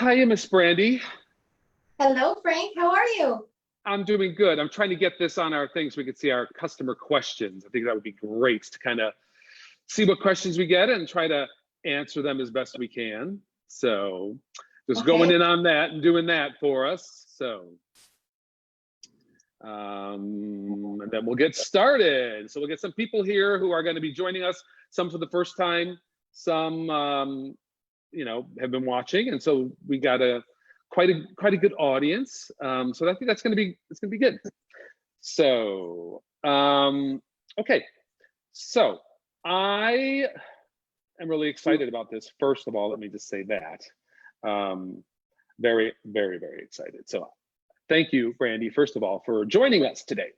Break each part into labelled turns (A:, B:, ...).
A: Hi, Miss Brandie.
B: Hello, Frank. How are you?
A: I'm doing good. I'm trying to get this on our thing so we can see our customer questions. I think that would be great to kind of see what questions we get and try to answer them as best we can. So just going
B: Okay.
A: in on that and doing that for us. So and then we'll get started. So we'll get some people here who are going to be joining us, some for the first time, some have been watching, and so we got quite a good audience. So I think it's gonna be good. So okay, so I am really excited about this. First of all, let me just say that very, very, very excited. So thank you, Brandie, first of all, for joining us today.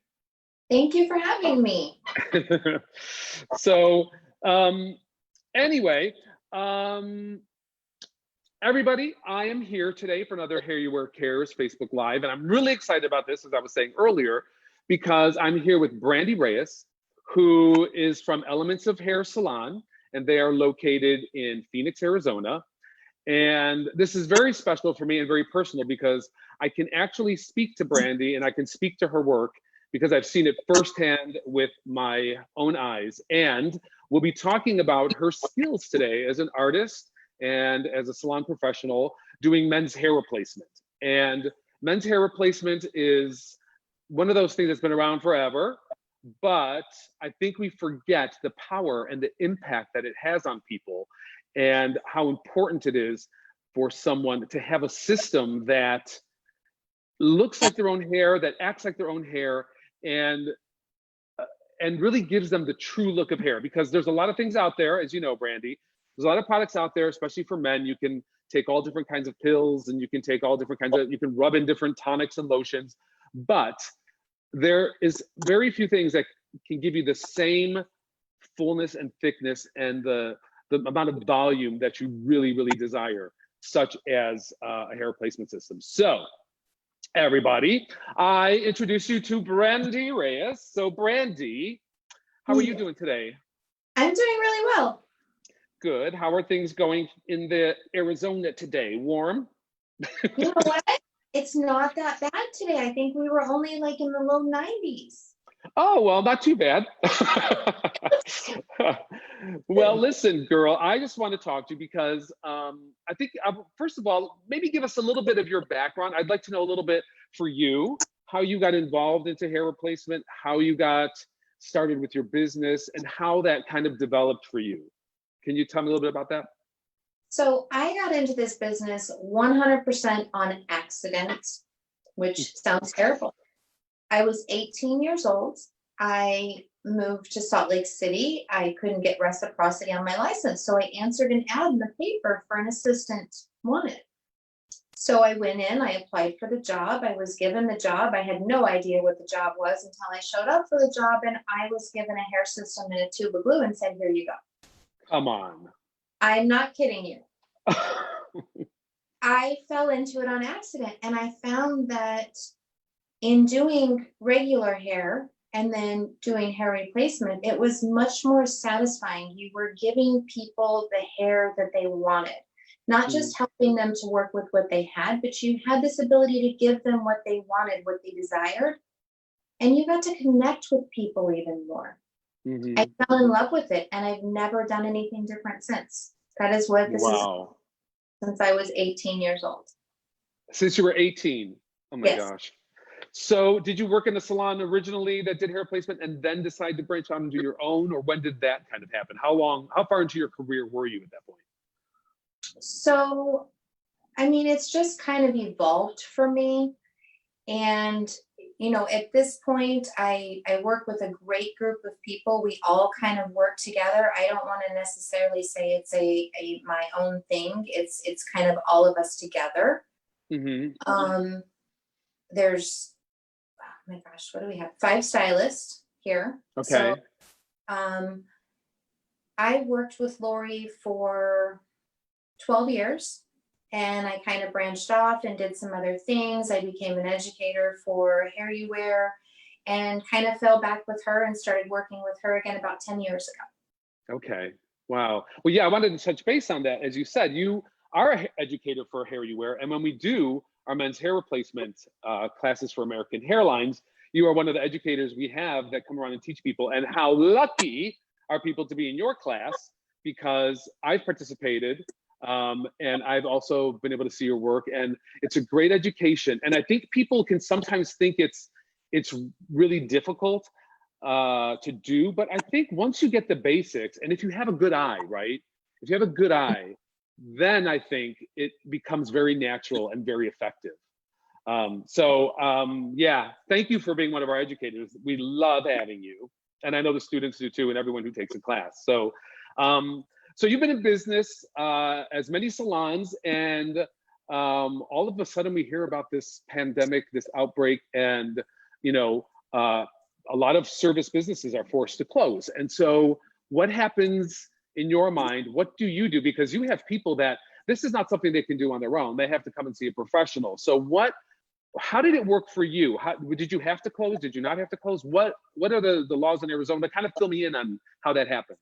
B: Thank you for having me.
A: So anyway, everybody, I am here today for another HairUWear Cares Facebook Live, and I'm really excited about this, as I was saying earlier, because I'm here with Brandie Reyes, who is from Elements of Hair Salon, and they are located in Phoenix, Arizona. And this is very special for me and very personal because I can actually speak to Brandie and I can speak to her work because I've seen it firsthand with my own eyes. And we'll be talking about her skills today as an artist and as a salon professional doing men's hair replacement. And men's hair replacement is one of those things that's been around forever, but I think we forget the power and the impact that it has on people and how important it is for someone to have a system that looks like their own hair, that acts like their own hair, and really gives them the true look of hair. Because there's a lot of things out there, as you know, Brandie, there's a lot of products out there, especially for men. You can take all different kinds of pills and you can take all different kinds of, you can rub in different tonics and lotions, but there is very few things that can give you the same fullness and thickness and the amount of volume that you really, really desire, such as a hair replacement system. So everybody, I introduce you to Brandie Reyes. So Brandie, how are you doing today?
B: I'm doing really well.
A: Good. How are things going in the Arizona today? Warm?
B: You know what? It's not that bad today. I think we were only like in the low 90s.
A: Oh, well, not too bad. Well, listen, girl, I just want to talk to you because I think, first of all, maybe give us a little bit of your background. I'd like to know a little bit for you, how you got involved into hair replacement, how you got started with your business, and how that kind of developed for you. Can you tell me a little bit about that?
B: So I got into this business 100% on accident, which sounds terrible. I was 18 years old. I moved to Salt Lake City. I couldn't get reciprocity on my license. So I answered an ad in the paper for an assistant wanted. So I went in, I applied for the job. I was given the job. I had no idea what the job was until I showed up for the job and I was given a hair system and a tube of glue and said, here you go.
A: Come on.
B: I'm not kidding you. I fell into it on accident and I found that in doing regular hair and then doing hair replacement, it was much more satisfying. You were giving people the hair that they wanted, not just helping them to work with what they had, but you had this ability to give them what they wanted, what they desired. And you got to connect with people even more. I fell in love with it and I've never done anything different since. That is what this is since I was 18 years old.
A: Since you were 18? Oh my
B: Yes.
A: gosh. So did you work in a salon originally that did hair replacement and then decide to branch out and do your own, or when did that kind of happen? How far into your career were you at that point?
B: So, I mean, it's just kind of evolved for me. And, you know, at this point, I work with a great group of people. We all kind of work together. I don't want to necessarily say it's my own thing. It's kind of all of us together. There's, oh my gosh, what do we have? 5 stylists here.
A: Okay.
B: So, I worked with Lori for 12 years. And I kind of branched off and did some other things. I became an educator for HairUWear and kind of fell back with her and started working with her again about 10 years ago.
A: Okay. Wow. Well, yeah, I wanted to touch base on that. As you said, you our educator for Hair You Wear. And when we do our men's hair replacement classes for American hairlines, you are one of the educators we have that come around and teach people. And how lucky are people to be in your class, because I've participated and I've also been able to see your work, and it's a great education. And I think people can sometimes think it's really difficult to do, but I think once you get the basics, and if you have a good eye, right? If you have a good eye, then I think it becomes very natural and very effective. Yeah, thank you for being one of our educators. We love having you. And I know the students do too, and everyone who takes a class. So you've been in business as many salons, and all of a sudden we hear about this pandemic, this outbreak, and a lot of service businesses are forced to close. And so what happens in your mind? What do you do? Because you have people that this is not something they can do on their own. They have to come and see a professional. So how did it work for you? Did you have to close? Did you not have to close? What are the laws in Arizona? Kind of fill me in on how that happened.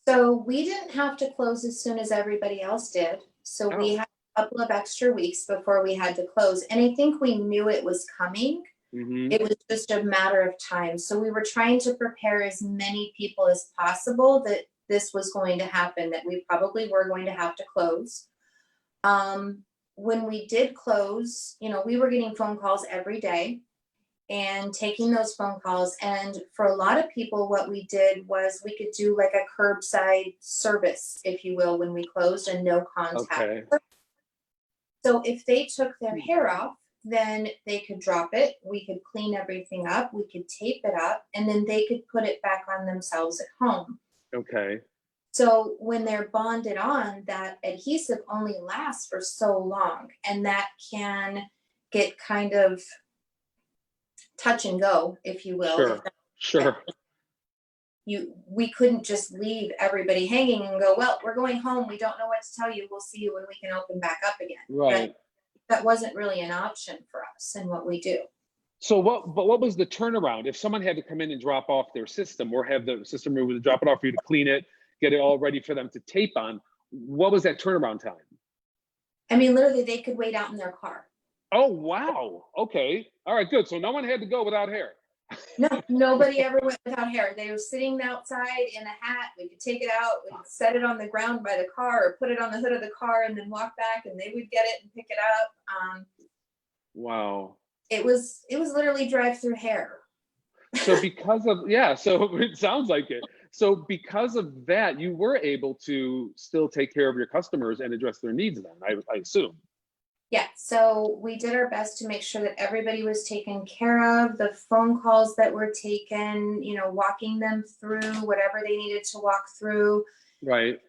B: So we didn't have to close as soon as everybody else did. So we had a couple of extra weeks before we had to close. And I think we knew it was coming. Mm-hmm. It was just a matter of time. So we were trying to prepare as many people as possible that this was going to happen, that we probably were going to have to close. When we did close, we were getting phone calls every day and taking those phone calls. And for a lot of people, what we did was we could do like a curbside service, if you will, when we closed, and no contact. Okay. So if they took their hair off, then they could drop it. We could clean everything up. We could tape it up, and then they could put it back on themselves at home.
A: Okay.
B: So when they're bonded on, that adhesive only lasts for so long, and that can get kind of touch and go, if you will.
A: Sure.
B: We couldn't just leave everybody hanging and go, well, we're going home. We don't know what to tell you. We'll see you when we can open back up again.
A: Right.
B: That wasn't really an option for us and what we do.
A: So what was the turnaround? If someone had to come in and drop off their system, or have the system removed to drop it off for you to clean it, get it all ready for them to tape on, what was that turnaround time?
B: I mean, literally they could wait out in their car.
A: Oh, wow. Okay. All right, good. So no one had to go without hair.
B: No, nobody ever went without hair. They were sitting outside in a hat. We could take it out, we could set it on the ground by the car, or put it on the hood of the car and then walk back, and they would get it and pick it up.
A: Wow.
B: It was literally drive-through hair.
A: So so it sounds like it. So because of that, you were able to still take care of your customers and address their needs then, I assume.
B: Yeah, so we did our best to make sure that everybody was taken care of, the phone calls that were taken, walking them through whatever they needed to walk through.
A: Right.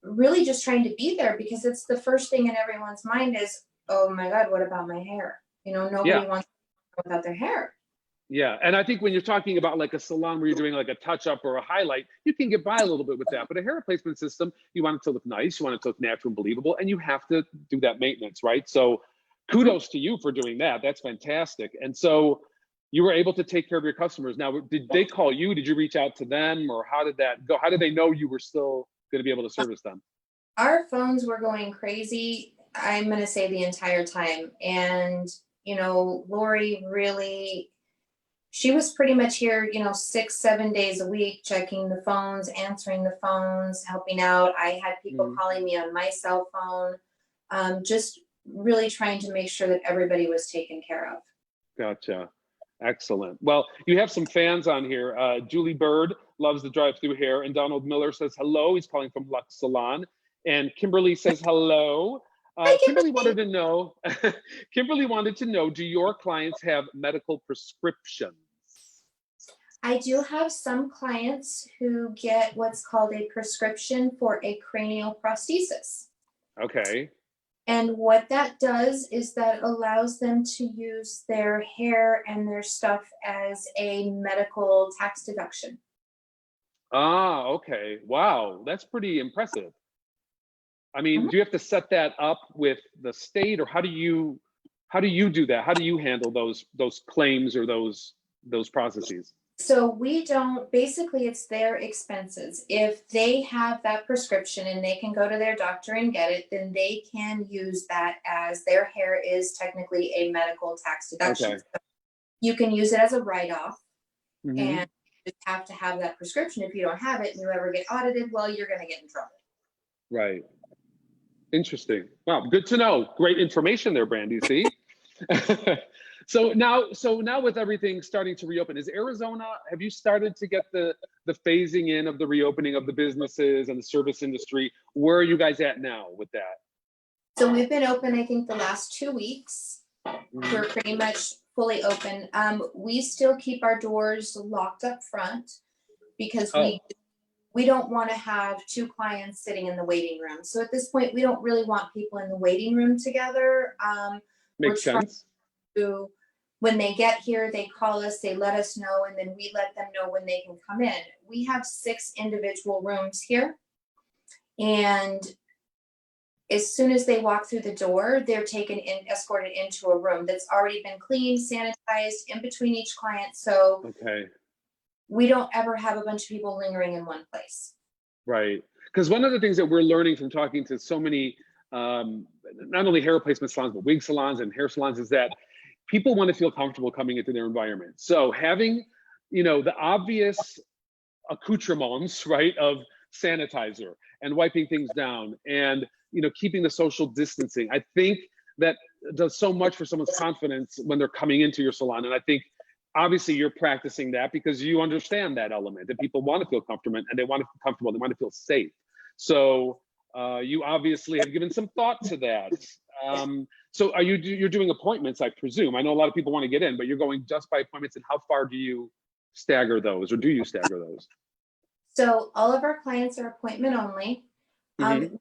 B: Really just trying to be there, because it's the first thing in everyone's mind is, oh my God, what about my hair? Nobody wants to without their hair.
A: Yeah, and I think when you're talking about like a salon where you're doing like a touch-up or a highlight, you can get by a little bit with that. But a hair replacement system, you want it to look nice, you want it to look natural and believable, and you have to do that maintenance, right? So kudos to you for doing that. That's fantastic. And so you were able to take care of your customers. Now, did they call you? Did you reach out to them, or how did that go? How did they know you were still going to be able to service them?
B: Our phones were going crazy, I'm going to say, the entire time. And, Lori really... she was pretty much here, 6-7 days a week, checking the phones, answering the phones, helping out. I had people calling me on my cell phone, just really trying to make sure that everybody was taken care of.
A: Gotcha. Excellent. Well, you have some fans on here. Julie Bird loves the drive-through hair, and Donald Miller says hello. He's calling from Lux Salon. And Kimberly says hello. Kimberly wanted to know, do your clients have medical prescriptions?
B: I do have some clients who get what's called a prescription for a cranial prosthesis.
A: Okay.
B: And what that does is that allows them to use their hair and their stuff as a medical tax deduction.
A: Ah, okay. Wow, that's pretty impressive. I mean, do you have to set that up with the state, or how do you do that? How do you handle those claims or those processes?
B: So we don't, basically it's their expenses. If they have that prescription and they can go to their doctor and get it, then they can use that, as their hair is technically a medical tax deduction.
A: Okay.
B: So you can use it as a write-off,
A: Mhm.
B: and you just have to have that prescription. If you don't have it and you ever get audited, well, you're gonna get in trouble.
A: Right. Interesting. Wow, good to know. Great information there, Brandie. See? So now with everything starting to reopen, is Arizona, have you started to get the phasing in of the reopening of the businesses and the service industry? Where are you guys at now with that?
B: So we've been open, I think, the last 2 weeks.
A: Mhm.
B: We're pretty much fully open. We still keep our doors locked up front because
A: Oh,
B: we don't want to have two clients sitting in the waiting room. So at this point, we don't really want people in the waiting room together. We're
A: makes
B: trying
A: sense.
B: to, when they get here, they call us, they let us know, and then we let them know when they can come in. We have 6 individual rooms here, and as soon as they walk through the door, they're taken in, escorted into a room that's already been cleaned, sanitized in between each client. So
A: Okay.
B: we don't ever have a bunch of people lingering in one place.
A: Right. Because one of the things that we're learning from talking to so many, not only hair replacement salons, but wig salons and hair salons, is that people want to feel comfortable coming into their environment. So having, the obvious accoutrements, right, of sanitizer and wiping things down and, keeping the social distancing, I think that does so much for someone's confidence when they're coming into your salon. And I think obviously you're practicing that because you understand that element, that people want to feel comfortable and they want to feel comfortable, they want to feel safe. So you obviously have given some thought to that. So you're doing appointments, I presume. I know a lot of people want to get in, but you're going just by appointments. And how far do you stagger those, or do you stagger those?
B: So all of our clients are appointment only.
A: Hmm.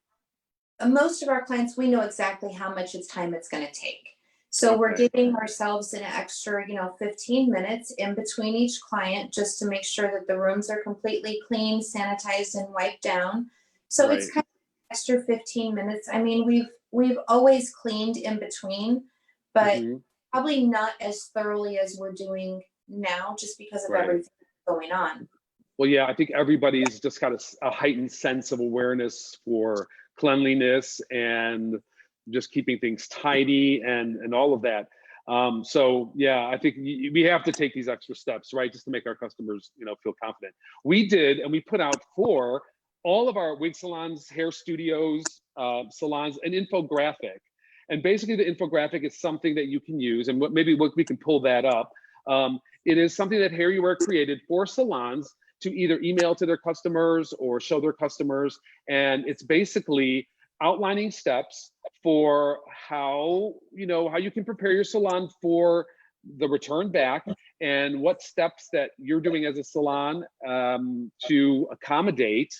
B: Most of our clients, we know exactly how much time it's going to take. So we're
A: Okay.
B: giving ourselves an extra, 15 minutes in between each client just to make sure that the rooms are completely clean, sanitized, and wiped down. So it's
A: Right.
B: kind of extra 15 minutes. I mean, we've always cleaned in between, but
A: Hmm.
B: probably not as thoroughly as we're doing now, just because of
A: Right.
B: everything going on.
A: Well, yeah, I think everybody's just got a heightened sense of awareness for cleanliness and just keeping things tidy and all of that. So yeah, I think we have to take these extra steps, right, just to make our customers, feel confident. We did, and we put out for all of our wig salons, hair studios, salons, an infographic. And basically, the infographic is something that you can use, and maybe we can pull that up. It is something that HairUWear created for salons to either email to their customers or show their customers. And it's basically outlining steps for how you can prepare your salon for the return back, and what steps that you're doing as a salon to accommodate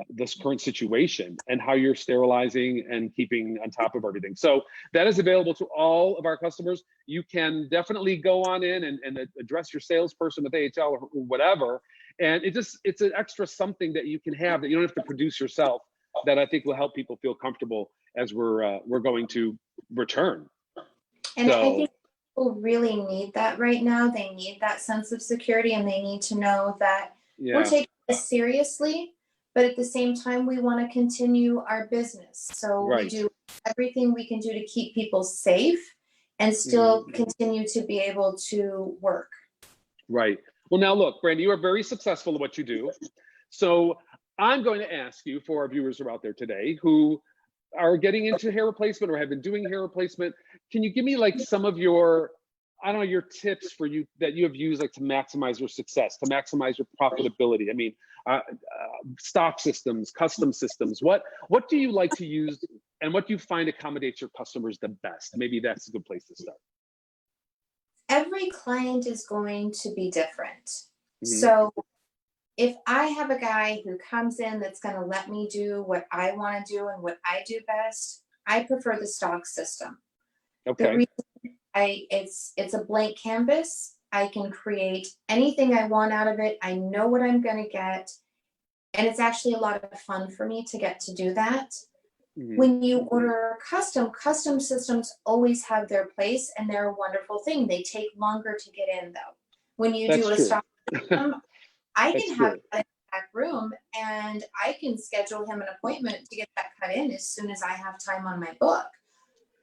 A: this current situation, and how you're sterilizing and keeping on top of everything. So that is available to all of our customers. You can definitely go on in and address your salesperson with AHL or whatever. And it's an extra something that you can have that you don't have to produce yourself, that I think will help people feel comfortable as we're going to return.
B: And I
A: So
B: think people really need that right now. They need that sense of security, and they need to know that we're
A: yeah,
B: taking this seriously, but at the same time, we want to continue our business. So we
A: right.
B: do everything we can do to keep people safe and
A: Mhm.
B: still continue to be able to work.
A: Right. Well, now look, Brandie, you are very successful at what you do. So I'm going to ask you, for our viewers who are out there today who are getting into hair replacement or have been doing hair replacement, can you give me like some of your, I don't know, your tips for you that you have used like to maximize your success, to maximize your profitability? I mean, stock systems, custom systems. What do you like to use, and what do you find accommodates your customers the best? Maybe that's a good place to start.
B: Every client is going to be different.
A: Hmm.
B: So if I have a guy who comes in that's going to let me do what I want to do and what I do best, I prefer the stock system. The
A: Okay.
B: reason it's a blank canvas. I can create anything I want out of it. I know what I'm going to get, and it's actually a lot of fun for me to get to do that.
A: Hmm.
B: When you order custom systems always have their place, and they're a wonderful thing. They take longer to get in though. When you
A: That's
B: do a
A: true.
B: stock system, I
A: That's
B: can have
A: true.
B: that back room and I can schedule him an appointment to get that cut in as soon as I have time on my book.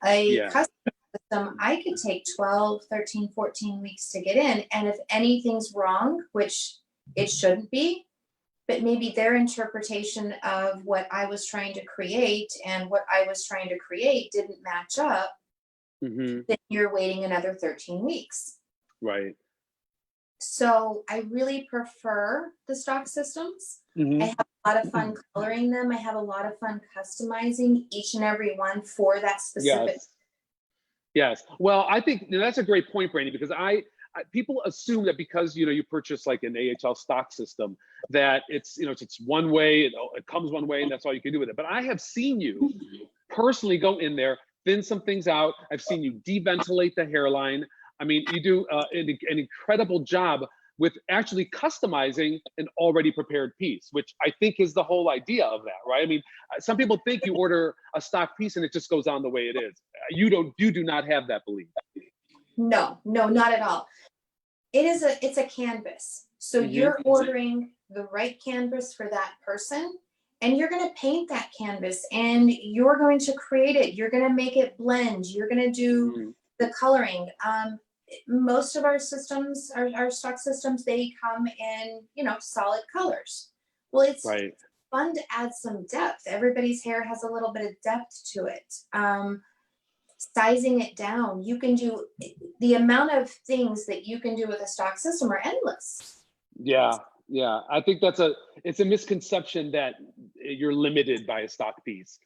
B: A
A: Yeah.
B: custom system, I could take 12, 13, 14 weeks to get in. And if anything's wrong, which it shouldn't be, but maybe their interpretation of what I was trying to create and what I was trying to create didn't match up,
A: Hmm.
B: then you're waiting another 13 weeks.
A: Right.
B: So I really prefer the stock systems. I
A: Hmm.
B: have a lot of fun coloring them. I have a lot of fun customizing each and every one for that specific.
A: Yes. Yes. Well, I think that's a great point, Brandie, because people assume that because you purchase like an AHL stock system that it's one way, it comes one way, and that's all you can do with it. But I have seen you personally go in there, thin some things out. I've seen you deventilate the hairline. I mean, you do an incredible job with actually customizing an already prepared piece, which I think is the whole idea of that, right? I mean, some people think you order a stock piece and it just goes on the way it is. You do not have that belief.
B: No, no, not at all. It's a canvas. So
A: Hmm.
B: you're ordering the right canvas for that person and you're going to paint that canvas and you're going to create it. You're going to make it blend. You're going to do
A: Hmm.
B: the coloring. Most of our systems, our stock systems, they come in, solid colors. Well, it's
A: Right.
B: fun to add some depth. Everybody's hair has a little bit of depth to it. Sizing it down, you can do the amount of things that you can do with a stock system are endless.
A: Yeah. Yeah. I think it's a misconception that you're limited by a stock piece,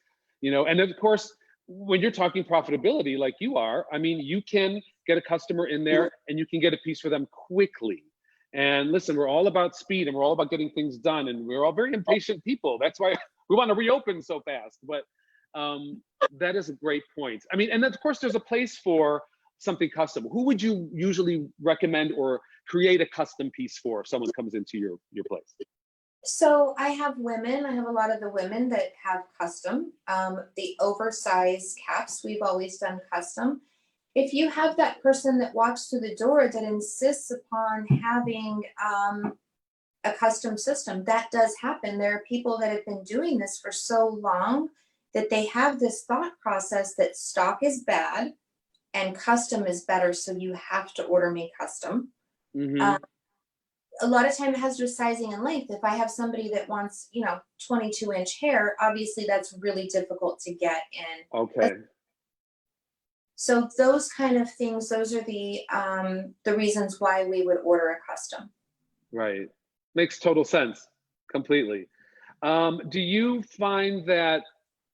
A: and of course, when you're talking profitability like you are, I mean, you can get a customer in there and you can get a piece for them quickly. And listen, we're all about speed and we're all about getting things done. And we're all very impatient people. That's why we want to reopen so fast. But that is a great point. I mean, and then of course, there's a place for something custom. Who would you usually recommend or create a custom piece for if someone comes into your place?
B: So I have women. I have a lot of the women that have custom. The oversized caps, we've always done custom. If you have that person that walks through the door that insists upon having a custom system, that does happen. There are people that have been doing this for so long that they have this thought process that stock is bad and custom is better. So you have to order me custom.
A: Hmm.
B: A lot of time it has to do with sizing and length. If I have somebody that wants, 22-inch hair, obviously that's really difficult to get in.
A: Okay.
B: So those kind of things, those are the reasons why we would order a custom.
A: Right. Makes total sense. Completely. Do you find that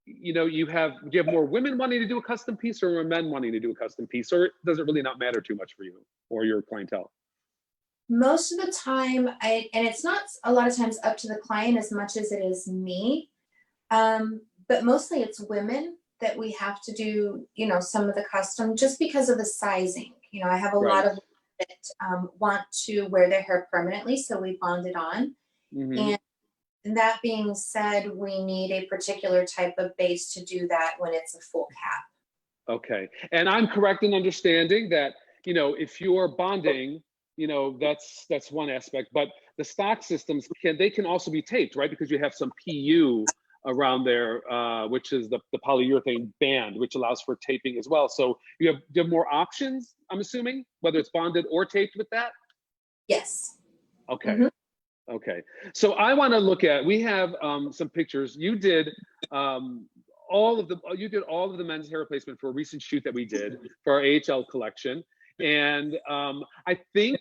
A: do you have more women wanting to do a custom piece or more men wanting to do a custom piece, or does it really not matter too much for you or your clientele?
B: Most of the time, and it's not a lot of times up to the client as much as it is me, but mostly it's women that we have to do, some of the custom just because of the sizing. I have a lot
A: Right.
B: of women that want to wear their hair permanently, so we bond it on.
A: Hmm.
B: And that being said, we need a particular type of base to do that when it's a full cap.
A: Okay. And I'm correct in understanding that, if you're bonding, that's one aspect, but the stock systems can also be taped, right? Because you have some PU around there, which is the polyurethane band, which allows for taping as well. So you have more options, I'm assuming, whether it's bonded or taped with that?
B: Yes.
A: Okay.
B: Mm-hmm.
A: Okay. So I want to look at, we have some pictures. You did all of the men's hair replacement for a recent shoot that we did for our AHL collection. And I think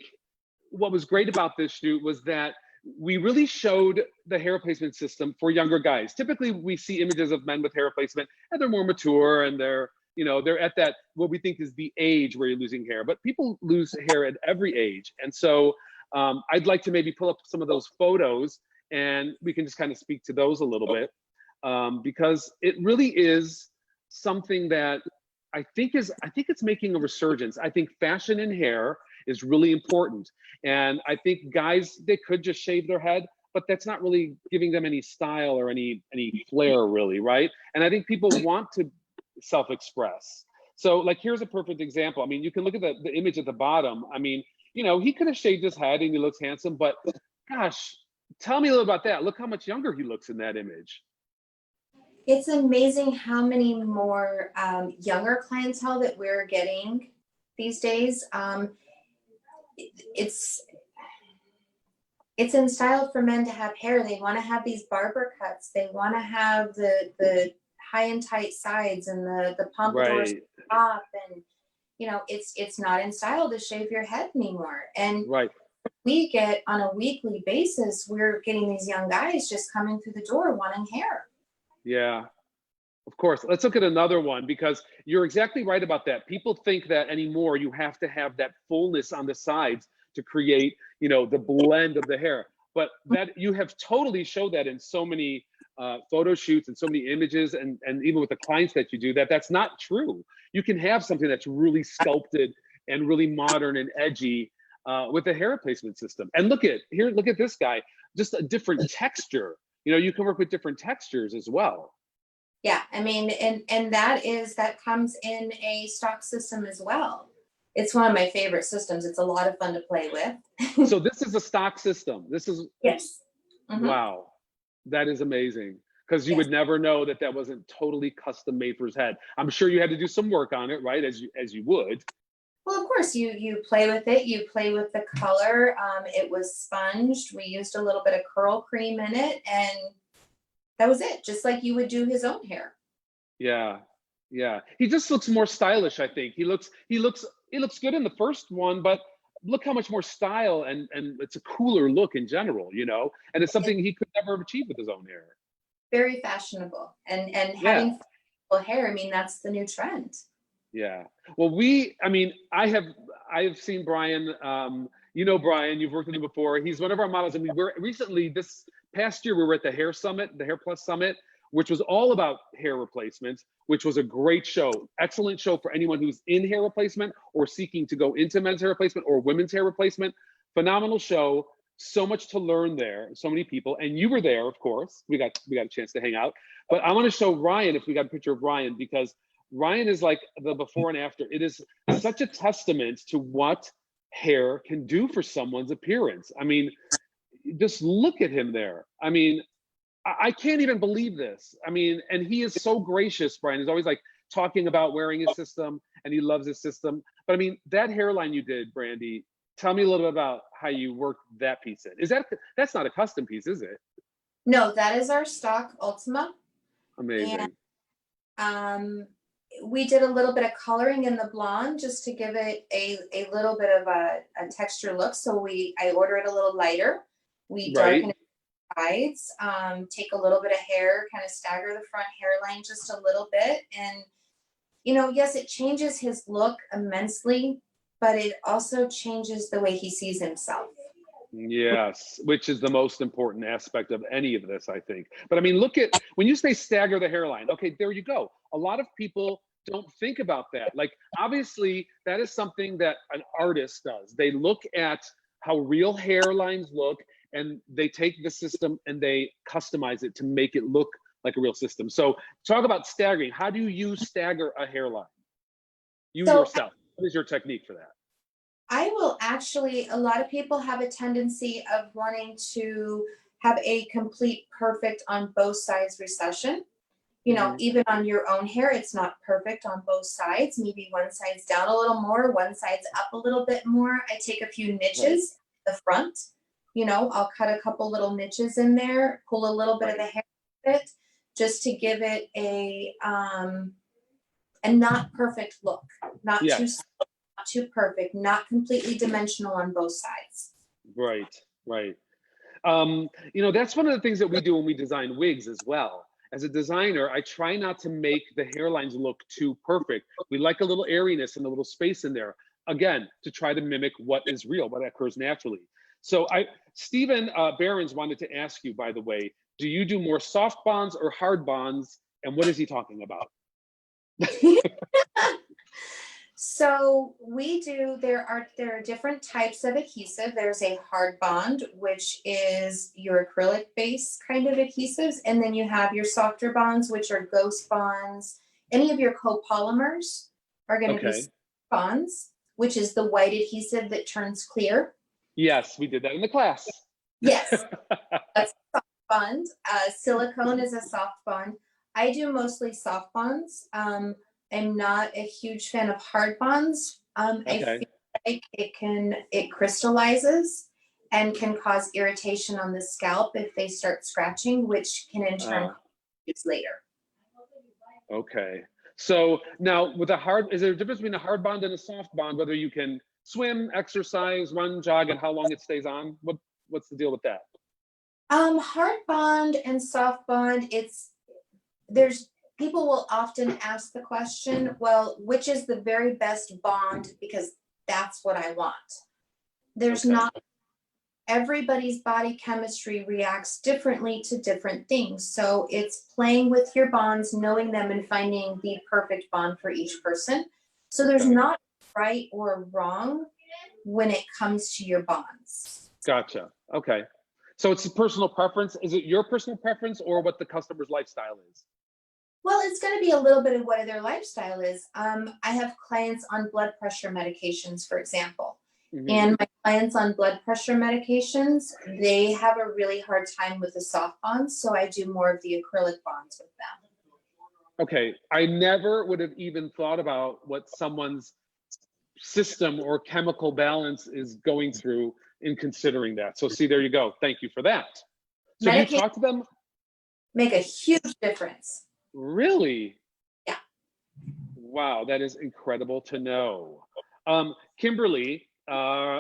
A: what was great about this shoot was that we really showed the hair replacement system for younger guys. Typically, we see images of men with hair replacement and they're more mature and they're at that, what we think is the age where you're losing hair, but people lose hair at every age. And so I'd like to maybe pull up some of those photos and we can just kind of speak to those a little bit because it really is something that I think it's making a resurgence. I think fashion in hair is really important. And I think guys, they could just shave their head, but that's not really giving them any style or any flair really, right? And I think people want to self-express. So like, here's a perfect example. I mean, you can look at the image at the bottom. I mean, you know, he could have shaved his head and he looks handsome, but gosh, tell me a little about that. Look how much younger he looks in that image.
B: It's amazing how many more younger clientele that we're getting these days. It's in style for men to have hair. They want to have these barber cuts. They want to have the high and tight sides and the pompadours
A: Right,
B: top, and you know, it's not in style to shave your head anymore. And
A: right.
B: we get on a weekly basis, we're getting these young guys just coming through the door wanting hair.
A: Yeah, of course. Let's look at another one because you're exactly right about that. People think that anymore you have to have that fullness on the sides to create, you know, the blend of the hair. But that you have totally showed that in so many photo shoots and so many images, and even with the clients that you do, that's not true. You can have something that's really sculpted and really modern and edgy with the hair replacement system. And look at here, look at this guy, just a different texture. You know, you can work with different textures as well.
B: Yeah, I mean, and that comes in a stock system as well. It's one of my favorite systems. It's a lot of fun to play with.
A: So this is a stock system. This is
B: Yes. Mm-hmm.
A: wow. That is amazing because you
B: Yes.
A: would never know that that wasn't totally custom made for his head. I'm sure you had to do some work on it, right? As you would.
B: Well, of course, you play with it. You play with the color. It was sponged. We used a little bit of curl cream in it, and that was it. Just like you would do his own hair.
A: Yeah. Yeah. He just looks more stylish, I think. He looks good in the first one, but look how much more style and it's a cooler look in general, you know? And it's something he could never have achieved with his own hair.
B: Very fashionable, and
A: Yeah.
B: having fashionable hair. I mean, that's the new trend.
A: Yeah. Well, I mean, I have seen Brian. You know Brian, you've worked with him before. He's one of our models, and we were recently this past year we were at the Hair Summit, the Hair Plus Summit, which was all about hair replacement, which was a great show, excellent show for anyone who's in hair replacement or seeking to go into men's hair replacement or women's hair replacement. Phenomenal show. So much to learn there. So many people, and you were there, of course. We got a chance to hang out. But I want to show Ryan, if we got a picture of Ryan, because Ryan is like the before and after. It is such a testament to what hair can do for someone's appearance. I mean, just look at him there. I mean, I can't even believe this. I mean, and he is so gracious, Brian. He's always like talking about wearing his system and he loves his system. But I mean, that hairline you did, Brandie, tell me a little bit about how you worked that piece in. That's not a custom piece, is it?
B: No, that is our stock Ultima.
A: Amazing.
B: And we did a little bit of coloring in the blonde just to give it a little bit of a texture look. So I order it a little lighter. We darken it sides, take a little bit of hair, kind of stagger the front hairline just a little bit. And, you know, yes, it changes his look immensely, but it also changes the way he sees himself.
A: Yes, which is the most important aspect of any of this, I think. But I mean, look at when you say stagger the hairline. Okay, there you go. A lot of people don't think about that. Like, obviously, that is something that an artist does. They look at how real hairlines look and they take the system and they customize it to make it look like a real system. So, talk about staggering. How do you stagger a hairline? Yourself. What is your technique for that?
B: I will actually, a lot of people have a tendency of wanting to have a complete perfect on both sides recession. You know, even on your own hair, it's not perfect on both sides. Maybe one side's down a little more, one side's up a little bit more. I take a few niches in the front. You know, I'll cut a couple little niches in there, pull a little bit of the hair with it, just to give it a not perfect look, not too too perfect, not completely dimensional on both sides.
A: Right. You know, that's one of the things that we do when we design wigs as well. As a designer, I try not to make the hairlines look too perfect. We like a little airiness and a little space in there, again, to try to mimic what is real, what occurs naturally. So Stephen Behrens wanted to ask you, by the way, do you do more soft bonds or hard bonds? And what is he talking about?
B: So we do, there are different types of adhesive. There's a hard bond, which is your acrylic based kind of adhesives. And then you have your softer bonds, which are ghost bonds. Any of your copolymers are going to be bonds. which is the white adhesive that turns clear.
A: Yes, we did that in the class.
B: Yes, that's a soft bond. Silicone is a soft bond. I do mostly soft bonds. I'm not a huge fan of hard bonds. I
A: Okay.
B: feel like it crystallizes and can cause irritation on the scalp if they start scratching, which can in turn cause issues later.
A: Okay. So now with a hard, is there a difference between a hard bond and a soft bond, whether you can swim, exercise, run, jog, and how long it stays on? What's the deal with that?
B: Hard bond and soft bond, people will often ask the question, well, which is the very best bond? Because that's what I want. There's not, everybody's body chemistry reacts differently to different things. So it's playing with your bonds, knowing them, and finding the perfect bond for each person. So there's not right or wrong when it comes to your bonds.
A: Gotcha. Okay. So it's a personal preference. Is it your personal preference or what the customer's lifestyle is?
B: Well, it's going to be a little bit of what their lifestyle is. I have clients on blood pressure medications, for example. And my clients on blood pressure medications, they have a really hard time with the soft bonds. So I do more of the acrylic bonds with them.
A: Okay. I never would have even thought about what someone's system or chemical balance is going through in considering that. So see, there you go. Thank you for that. So you talk to them? Make
B: a huge difference.
A: Really?
B: Yeah.
A: Wow, that is incredible to know. Kimberly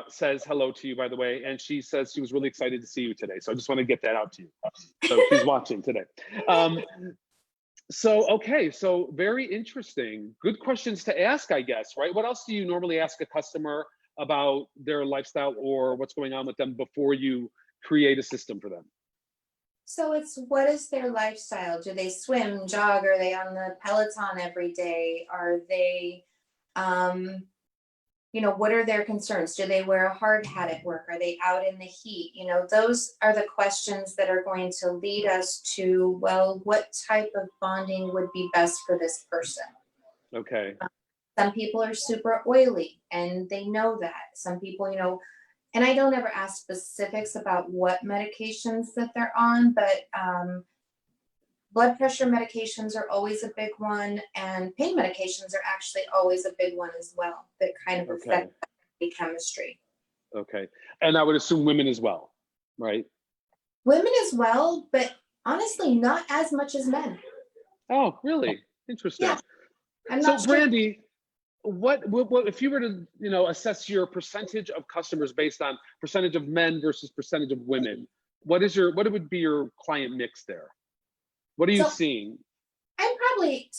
A: says hello to you, by the way, and she says she was really excited to see you today. So I just want to get that out to you. So she's watching today. Okay, so very interesting. Good questions to ask, I guess, right? What else do you normally ask a customer about their lifestyle or what's going on with them before you create a system for them?
B: So it's, what is their lifestyle? Do they swim, jog? Are they on the Peloton every day? Are they, what are their concerns? Do they wear a hard hat at work? Are they out in the heat? Those are the questions that are going to lead us to, well, what type of bonding would be best for this person?
A: Okay.
B: Some people are super oily and they know that. Some people, and I don't ever ask specifics about what medications that they're on, but blood pressure medications are always a big one, and pain medications are actually always a big one as well, that kind of affect body chemistry. Okay.
A: And I would assume women as well, right?
B: Women as well, but honestly, not as much as men.
A: Oh, really? Interesting.
B: Yeah. I'm
A: so
B: not sure.
A: Brandie, what if you were to assess your percentage of customers based on percentage of men versus percentage of women, what would be your client mix there? What are you seeing?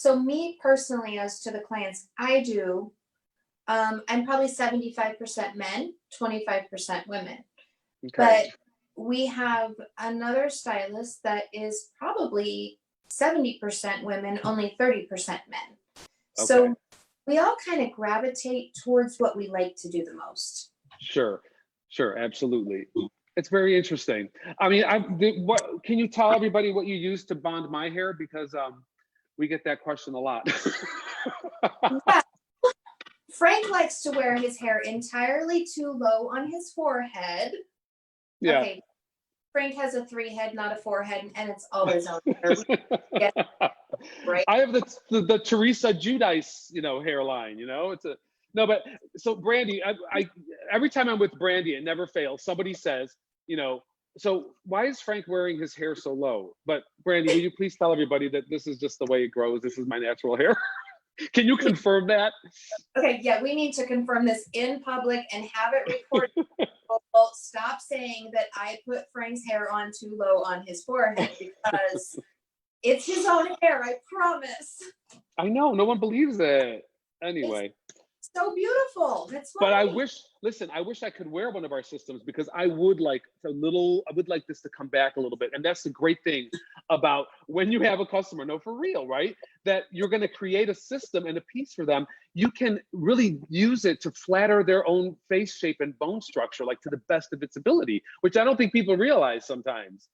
B: Me personally, as to the clients I do, I'm probably 75% men, 25% women. Okay. But we have another stylist that is probably 70% women, only 30% men. Okay. So we all kind of gravitate towards what we like to do the most.
A: Sure, absolutely. It's very interesting. I mean, what can you tell everybody what you use to bond my hair? Because we get that question a lot.
B: Yeah. Frank likes to wear his hair entirely too low on his forehead. Yeah. Okay. Frank has a 3-head, not a 4-head, and it's all his own hair. Yeah. Right.
A: I have the Teresa Giudice, hairline. But so Brandie, I every time I'm with Brandie, it never fails. Somebody says, so why is Frank wearing his hair so low? But Brandie, will you please tell everybody that this is just the way it grows? This is my natural hair. Can you confirm that?
B: Okay, yeah, we need to confirm this in public and have it recorded. Stop saying that I put Frank's hair on too low on his forehead, because it's his own hair, I promise.
A: I know, no one believes it. Anyway.
B: It's so beautiful. That's why.
A: But I wish I could wear one of our systems, because I would like this to come back a little bit. And that's the great thing about when you have a customer, no, for real, right? That you're going to create a system and a piece for them. You can really use it to flatter their own face shape and bone structure, like to the best of its ability, which I don't think people realize sometimes.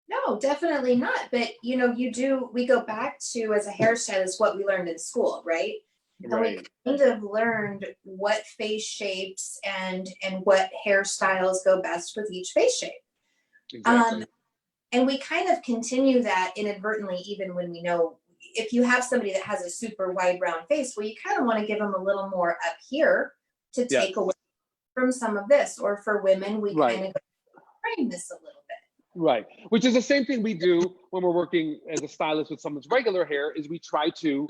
B: No, definitely not. But we go back to, as a hairstylist, what we learned in school, right? And we
A: Right.
B: kind of learned what face shapes and what hairstyles go best with each face shape.
A: Exactly.
B: And we kind of continue that inadvertently, even when we know if you have somebody that has a super wide round face, well, you kind of want to give them a little more up here to take
A: Yes.
B: away from some of this. Or for women, we
A: Right.
B: kind of frame this a little bit.
A: Right. Which is the same thing we do when we're working as a stylist with someone's regular hair is we try to,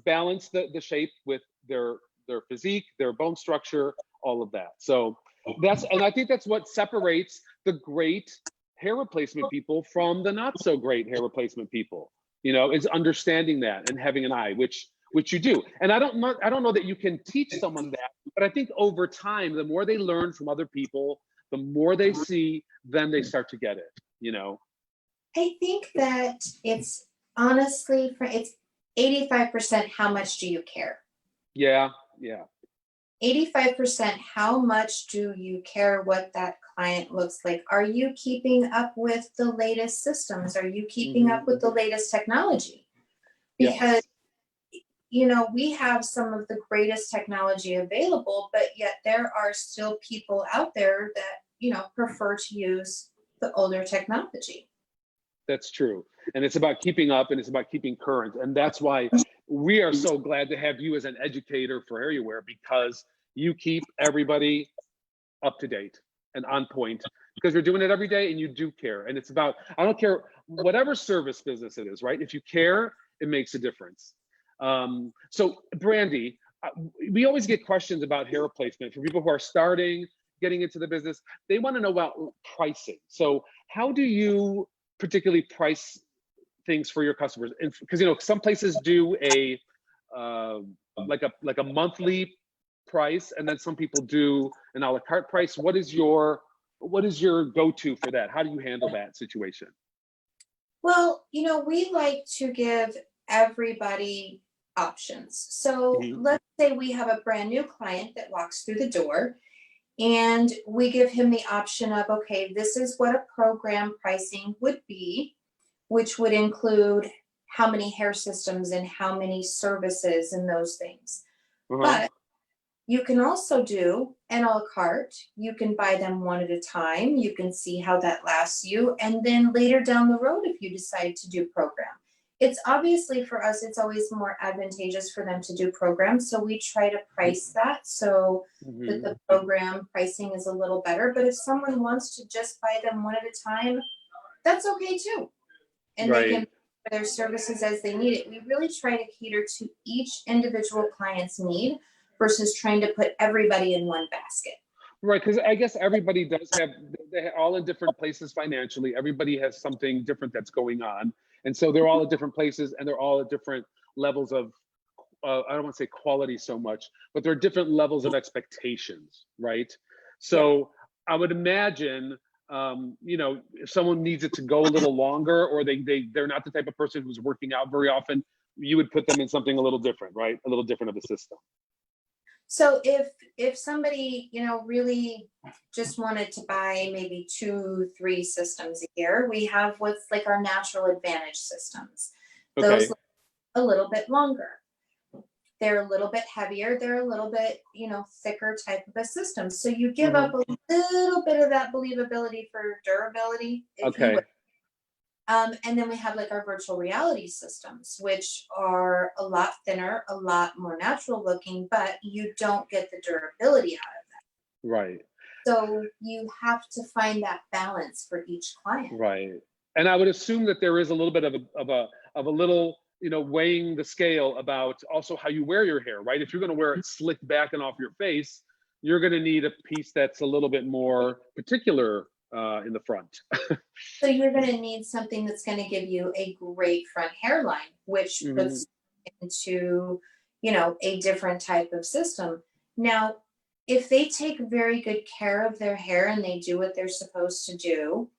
A: balance the shape with their physique, their bone structure, all of that. So and I think that's what separates the great hair replacement people from the not so great hair replacement people, is understanding that and having an eye, which you do. And I don't know that you can teach someone that, but I think over time, the more they learn from other people, the more they see, then they start to get it.
B: I think that it's honestly, it's 85% how much do you care?
A: Yeah, yeah.
B: 85% how much do you care what that client looks like? Are you keeping up with the latest systems? Are you keeping up with the latest technology? Because
A: Yes.
B: we have some of the greatest technology available, but yet there are still people out there that, prefer to use the older technology.
A: That's true. And it's about keeping up and it's about keeping current. And that's why we are so glad to have you as an educator for HairUWear, because you keep everybody up to date and on point, because you're doing it every day and you do care. And it's about, I don't care whatever service business it is, right? If you care, it makes a difference. So Brandie, we always get questions about hair replacement for people who are starting, getting into the business. They want to know about pricing. So how do you particularly price things for your customers? And because some places do a like a monthly price, and then some people do an a la carte price. What is your go-to for that? How do you handle that situation?
B: Well, we like to give everybody options. So
A: Mhm.
B: let's say we have a brand new client that walks through the door and we give him the option of, okay, this is what a program pricing would be, which would include how many hair systems and how many services and those things.
A: Uh-huh.
B: But you can also do an a la carte. You can buy them one at a time. You can see how that lasts you. And then later down the road, if you decide to do program, it's obviously for us, it's always more advantageous for them to do programs. So we try to price that so that
A: Mhm.
B: the program pricing is a little better. But if someone wants to just buy them one at a time, that's okay too. And they can
A: Right.
B: pay for their services as they need it. We really try to cater to each individual client's need versus trying to put everybody in one basket.
A: Right, because I guess everybody does have, they're all in different places financially. Everybody has something different that's going on. And so they're all at different places and they're all at different levels of, I don't want to say quality so much, but there are different levels of expectations, right?
B: Yeah.
A: So I would imagine, if someone needs it to go a little longer, or they're not the type of person who's working out very often, you would put them in something a little different, right? A little different of a system.
B: So if somebody, really just wanted to buy maybe 2, 3 systems a year, we have what's like our natural advantage systems. Those
A: Okay.
B: last a little bit longer. They're a little bit heavier. They're a little bit, thicker type of a system. So you give
A: Hmm.
B: up a little bit of that believability for durability, if you will.
A: Okay.
B: And then we have like our virtual reality systems, which are a lot thinner, a lot more natural looking, but you don't get the durability out of
A: Right.
B: it. So you have to find that balance for each client.
A: Right. And I would assume that there is a little bit of a little, weighing the scale about also how you wear your hair, right? If you're going to wear it slicked back and off your face, you're going to need a piece that's a little bit more particular in the front.
B: So you're going to need something that's going to give you a great front hairline, which
A: Hmm.
B: puts into, a different type of system. Now, if they take very good care of their hair and they do what they're supposed to do,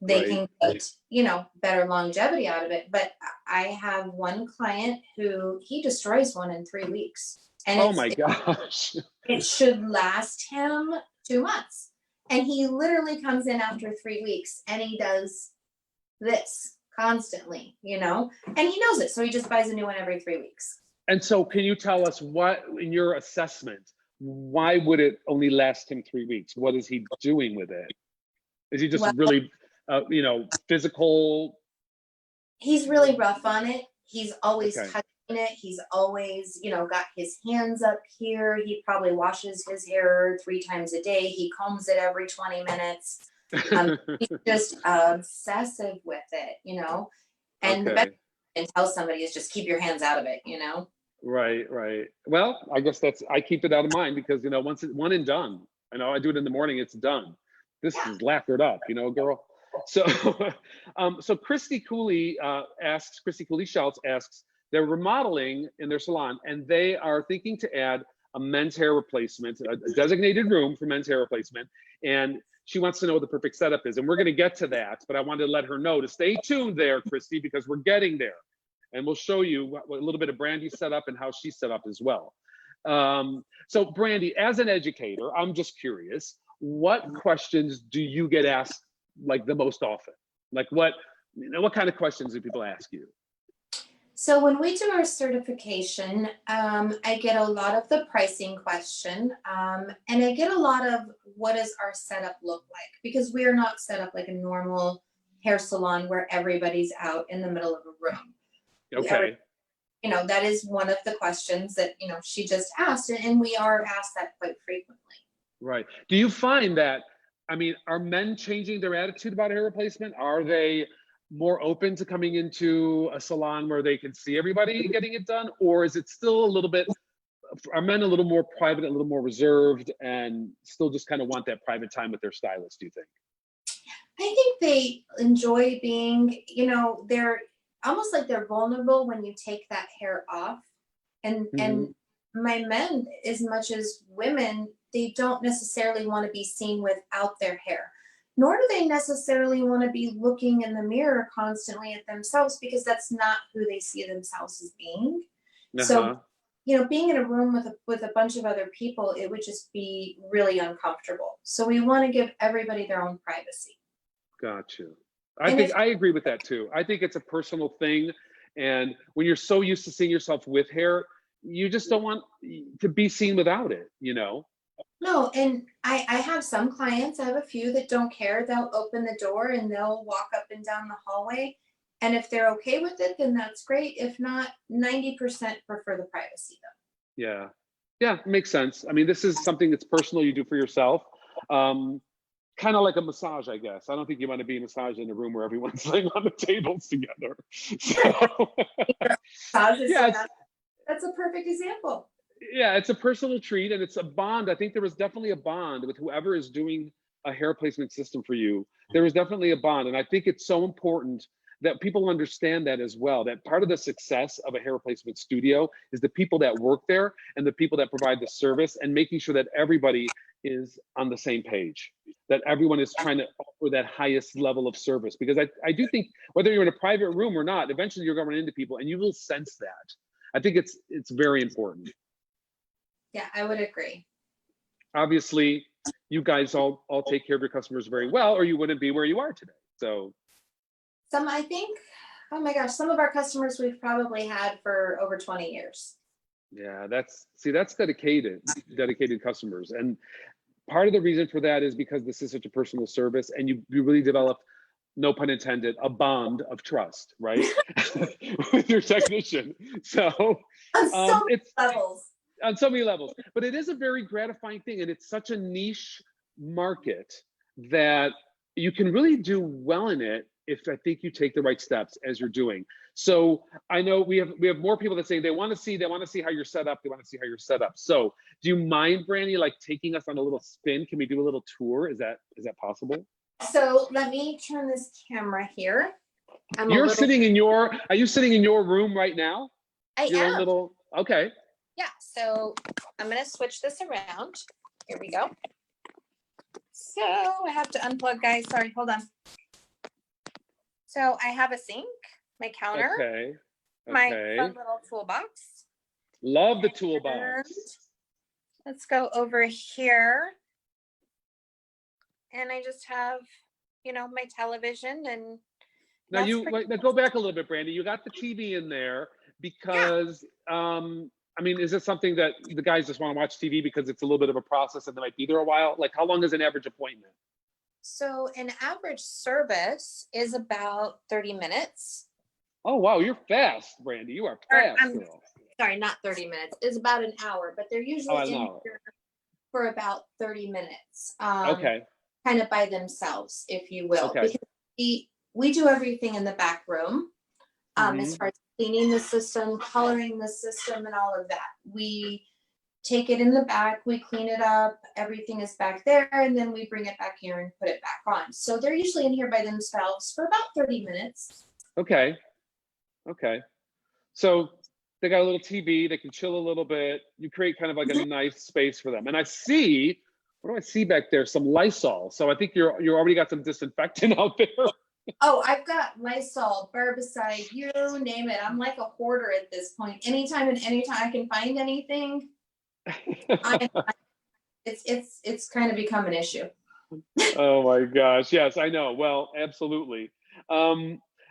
B: they
A: Right.
B: can get, better longevity out of it. But I have one client who he destroys one in 3 weeks. And
A: Oh my gosh.
B: it should last him 2 months. And he literally comes in after 3 weeks and he does this constantly, and he knows it. So he just buys a new one every 3 weeks.
A: And so can you tell us what, in your assessment, why would it only last him 3 weeks? What is he doing with it? Is he just
B: Well,
A: really, physical?
B: he's really rough on it. He's always
A: Okay.
B: touching it. He's always, got his hands up here. He probably washes his hair 3 times a day. He combs it every 20 minutes. He's just obsessive with it, And the best
A: Okay.
B: thing to tell somebody is just keep your hands out of it,
A: Right, right. Well, I guess I keep it out of mine because, once it's one and done, I do it in the morning, it's done. This
B: Yeah.
A: is lacquered up, girl. So, so Christy Cooley Schultz asks, they're remodeling in their salon and they are thinking to add a men's hair replacement, a designated room for men's hair replacement. And she wants to know what the perfect setup is. And we're going to get to that, but I wanted to let her know to stay tuned there, Christy, because we're getting there. And we'll show you a little bit of Brandie's setup and how she's set up as well. So Brandie, as an educator, I'm just curious, what questions do you get asked like the most often? Like what kind of questions do people ask you?
B: So when we do our certification, I get a lot of the pricing question, and I get a lot of what does our setup look like? Because we are not set up like a normal hair salon where everybody's out in the middle of a room.
A: Okay.
B: That is one of the questions that, she just asked, and we are asked that quite frequently.
A: Right. Do you find that, are men changing their attitude about hair replacement? Are they more open to coming into a salon where they can see everybody getting it done? Or is it still are men a little more private, a little more reserved, and still just kind of want that private time with their stylist, do you think?
B: I think they enjoy being, they're almost like they're vulnerable when you take that hair off. And my men, as much as women, they don't necessarily want to be seen without their hair, nor do they necessarily want to be looking in the mirror constantly at themselves, because that's not who they see themselves as being. So, being in a room with a bunch of other people, it would just be really uncomfortable. So we want to give everybody their own privacy.
A: Got you. I agree with that too. I think it's a personal thing. And when you're so used to seeing yourself with hair, you just don't want to be seen without it,
B: No, and I have some clients, I have a few that don't care. They'll open the door and they'll walk up and down the hallway. And if they're okay with it, then that's great. If not, 90% prefer the privacy though.
A: Yeah. Yeah, makes sense. This is something that's personal, you do for yourself. Kind of like a massage, I guess. I don't think you want to be massaged in a room where everyone's laying on the tables together. So,
B: yeah, that's a perfect example.
A: Yeah, it's a personal treat and it's a bond. I think there was definitely a bond with whoever is doing a hair replacement system for you. There is definitely a bond. And I think it's so important that people understand that as well, that part of the success of a hair replacement studio is the people that work there and the people that provide the service, and making sure that everybody is on the same page, that everyone is trying to offer that highest level of service. Because I do think whether you're in a private room or not, eventually you're going to run into people and you will sense that. I think it's very important.
B: Yeah, I would agree.
A: Obviously, you guys all take care of your customers very well, or you wouldn't be where you are today. So
B: I think, oh my gosh, some of our customers we've probably had for over 20 years.
A: Yeah, that's dedicated customers. And part of the reason for that is because this is such a personal service, and you really develop, no pun intended, a bond of trust, right? with your technician. So
B: on so many levels.
A: On so many levels. But it is a very gratifying thing, and it's such a niche market that you can really do well in it if I think you take the right steps as you're doing. So I know we have more people that say they want to see how you're set up. They want to see how you're set up. So do you mind, Brandie, like taking us on a little spin? Can we do a little tour? Is that possible?
B: So let me turn this camera here.
A: Are you sitting in your room right now?
B: I am.
A: Okay.
B: Yeah, so I'm gonna switch this around. Here we go. So I have to unplug, guys. Sorry, hold on. So I have a sink, my counter, my fun little toolbox.
A: Love the toolbox.
B: Let's go over here. And I just have, my television, and
A: now go back a little bit, Brandie. You got the TV in there. because I mean, is it something that the guys just want to watch TV because it's a little bit of a process and they might be there a while? Like, how long is an average appointment?
B: So an average service is about 30 minutes.
A: Oh, wow, you're fast, Brandie. You are
B: Or,
A: fast, girl.
B: sorry, not 30 minutes. It's about an hour, but they're usually
A: an
B: in
A: hour.
B: here for about 30 minutes.
A: Okay.
B: Kind of by themselves, if you will.
A: Okay.
B: Because we do everything in the back room, as far as cleaning the system, coloring the system, and all of that. We take it in the back, we clean it up, everything is back there, and then we bring it back here and put it back on. So they're usually in here by themselves for about 30 minutes.
A: Okay. Okay. So they got a little TV, they can chill a little bit. You create kind of like a nice space for them. And I see, what do I see back there? Some Lysol. So I think you're already got some disinfectant out there.
B: Oh, I've got Lysol, Barbicide, you name it. I'm like a hoarder at this point. Anytime I can find anything, it's kind of become an issue.
A: Oh my gosh. Yes, I know. Well, absolutely.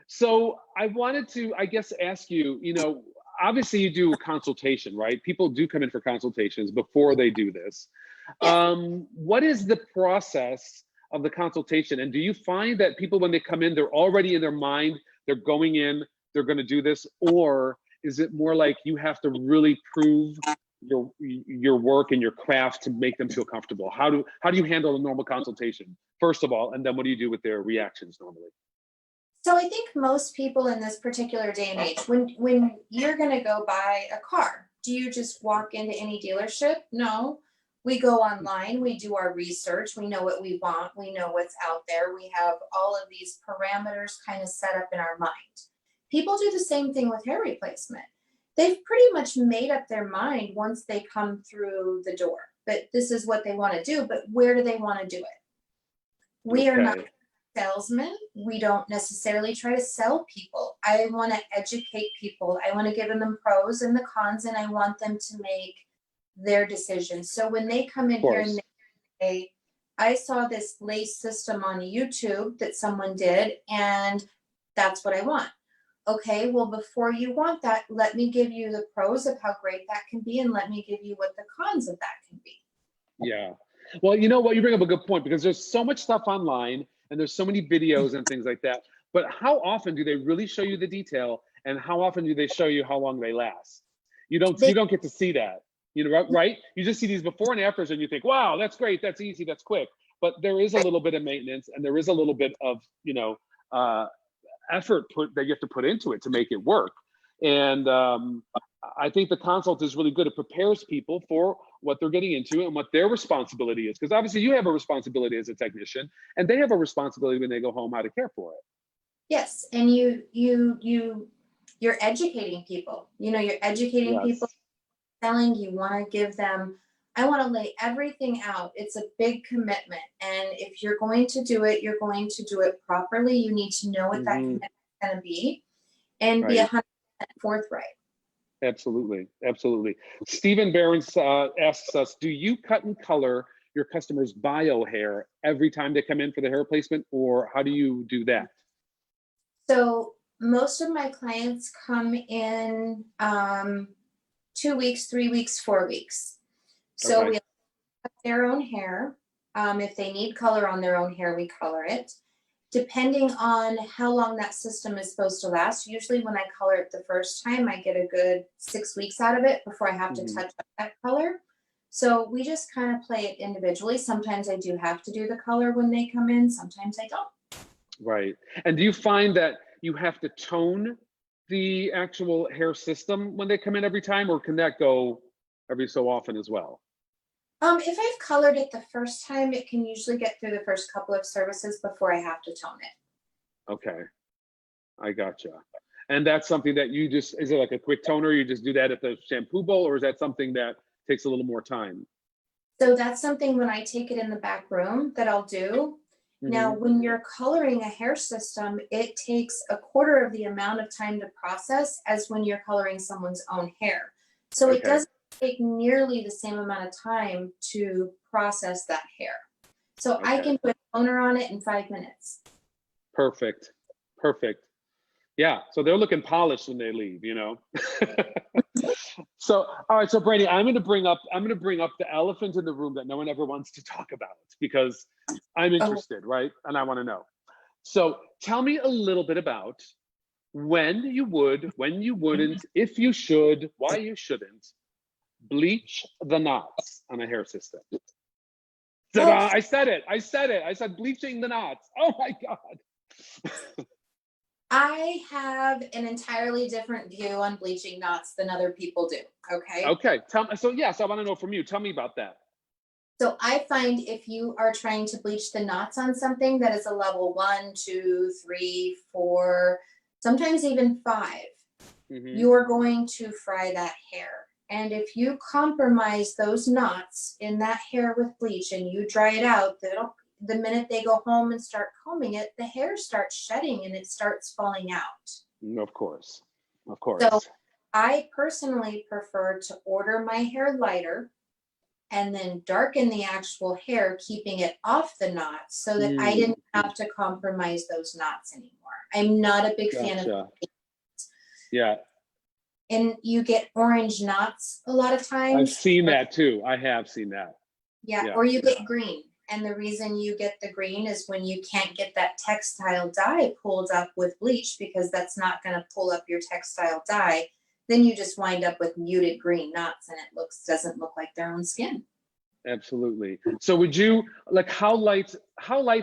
A: So I wanted to, I guess, ask you, you know, obviously you do a consultation, right? People do come in for consultations before they do this. What is the process of the consultation? And do you find that people, when they come in, they're already in their mind, they're going in, they're going to do this? Or is it more like you have to really prove your work and your craft to make them feel comfortable? How do you handle a normal consultation, first of all, and then what do you do with their reactions normally?
B: So I think most people in this particular day and age, when you're going to go buy a car, do you just walk into any dealership? No. We go online, we do our research, we know what we want, we know what's out there, we have all of these parameters kind of set up in our mind. People do the same thing with hair replacement. They've pretty much made up their mind once they come through the door, that this is what they want to do, but where do they want to do it? We are not salesmen. We don't necessarily try to sell people. I want to educate people. I want to give them pros and the cons, and I want them to make their decisions. So when they come in here and they say, I saw this lace system on YouTube that someone did, and that's what I want. Okay, well, before you want that, let me give you the pros of how great that can be, and let me give you what the cons of that can be.
A: Yeah. Well, you know what? You bring up a good point, because there's so much stuff online and there's so many videos and things like that. But how often do they really show you the detail, and how often do they show you how long they last? You don't get to see that. You know, right? You just see these before and afters and you think, wow, that's great, that's easy, that's quick. But there is a little bit of maintenance, and there is a little bit of, you know, effort that you have to put into it to make it work. And I think the consult is really good. It prepares people for what they're getting into and what their responsibility is. Because obviously you have a responsibility as a technician, and they have a responsibility when they go home how to care for it.
B: Yes, and you're educating people. You know, you're educating people. Selling, you want to give them, I want to lay everything out. It's a big commitment, and if you're going to do it, you're going to do it properly. You need to know what that commitment is going to be, and be 100% forthright.
A: Absolutely, absolutely. Stephen Barons asks us, do you cut and color your customers' bio hair every time they come in for the hair replacement, or how do you do that? So
B: most of my clients come in 2 weeks, 3 weeks, 4 weeks. So we cut their own hair. If they need color on their own hair, we color it. Depending on how long that system is supposed to last, usually when I color it the first time, I get a good 6 weeks out of it before I have to touch up that color. So we just kind of play it individually. Sometimes I do have to do the color when they come in, sometimes I don't.
A: Right. And do you find that you have to tone the actual hair system when they come in every time, or can that go every so often as well?
B: If I've colored it the first time, it can usually get through the first couple of services before I have to tone it.
A: Okay, I gotcha. And that's something that you just, is it like a quick toner? You just do that at the shampoo bowl, or is that something that takes a little more time?
B: So that's something when I take it in the back room that I'll do. Now, when you're coloring a hair system, it takes a quarter of the amount of time to process as when you're coloring someone's own hair. So it doesn't take nearly the same amount of time to process that hair. So I can put a toner on it in 5 minutes.
A: Perfect. Perfect. Yeah, so they're looking polished when they leave, you know. So, all right, so Brandie, I'm going to bring up the elephant in the room that no one ever wants to talk about because I'm
B: Oh,
A: interested, right? And I want to know. So, tell me a little bit about when you would, when you wouldn't, if you should, why you shouldn't bleach the knots on a hair system. Ta-da!
B: okay.
A: I said it. I said bleaching the knots. Oh my God.
B: I have an entirely different view on bleaching knots than other people do. Okay.
A: Okay. Tell me. So yes, I want to know from you. Tell me about that.
B: So I find if you are trying to bleach the knots on something that is a level 1, 2, 3, 4, sometimes even 5,
A: Hmm.
B: you're going to fry that hair. And if you compromise those knots in that hair with bleach and you dry it out, the minute they go home and start combing it, the hair starts shedding and it starts falling out.
A: Of course. Of
B: So
A: course.
B: I personally prefer to order my hair lighter and then darken the actual hair, keeping it off the knots so that I
A: Mm,
B: didn't have to compromise those knots anymore. I'm not a big fan of
A: gotcha. Yeah.
B: and you get orange knots a lot of
A: I've
B: times.
A: seen that too. I have seen that.
B: Yeah,
A: Yeah.
B: or you get green. And the reason you get the green is when you can't get that textile dye pulled up with bleach because that's not going to pull up your textile dye. Then you just wind up with muted green knots and it doesn't look like their own skin.
A: Absolutely. So would you like how light